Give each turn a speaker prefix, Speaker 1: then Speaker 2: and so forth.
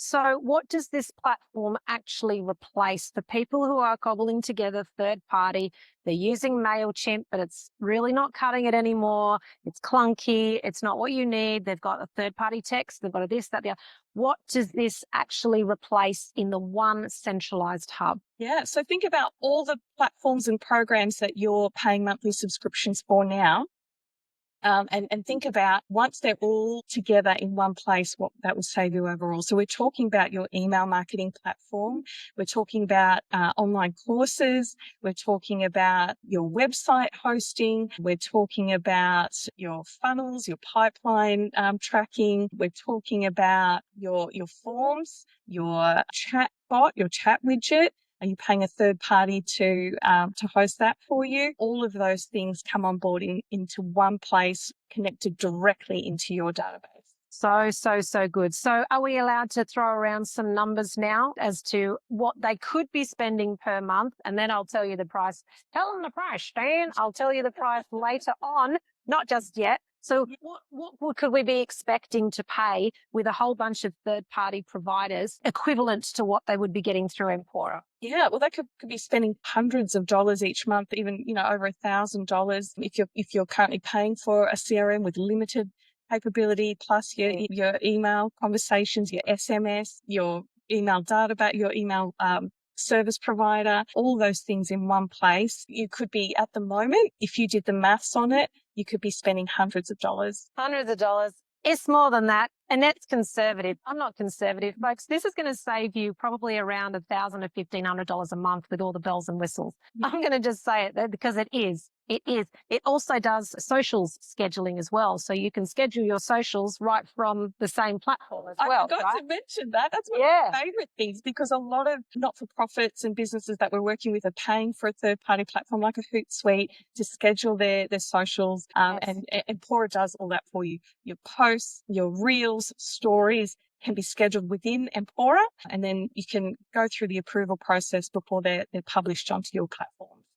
Speaker 1: So what does this platform actually replace for people who are cobbling together third party? They're using MailChimp, but it's really not cutting it anymore. It's clunky. It's not what you need. They've got a third party text. They've got a this, that, the other. What does this actually replace in the one centralized hub?
Speaker 2: Yeah, so think about all the platforms and programs that you're paying monthly subscriptions for now. And think about once they're all together in one place, what that will save you overall. So we're talking about your email marketing platform. We're talking about online courses. We're talking about your website hosting. We're talking about your funnels, your pipeline tracking. We're talking about your forms, your chat bot, your chat widget. Are you paying a third party to host that for you? All of those things come on board into one place, connected directly into your database.
Speaker 1: So good. So are we allowed to throw around some numbers now as to what they could be spending per month? And then I'll tell you the price. Tell them the price, Stan. I'll tell you the price later on, not just yet. So what could we be expecting to pay with a whole bunch of third-party providers equivalent to what they would be getting through Empora?
Speaker 2: Yeah, well, they could be spending hundreds of dollars each month, even, over $1,000 if you're currently paying for a CRM with limited capability, plus your email conversations, your SMS, your email database, your email service provider, all those things in one place. You could be, at the moment, if you did the maths on it, you could be spending hundreds of dollars.
Speaker 1: Hundreds of dollars. It's more than that. And that's conservative. I'm not conservative, folks. This is going to save you probably around $1,000 to $1,500 a month with all the bells and whistles. I'm going to just say it there because it is. It is. It also does socials scheduling as well. So you can schedule your socials right from the same platform as well.
Speaker 2: I forgot to mention that. That's one of my favorite things, because a lot of not-for-profits and businesses that we're working with are paying for a third-party platform like a Hootsuite to schedule their socials. And Empora does all that for you. Your posts, your reels, stories can be scheduled within Empora, and then you can go through the approval process before they're published onto your platform.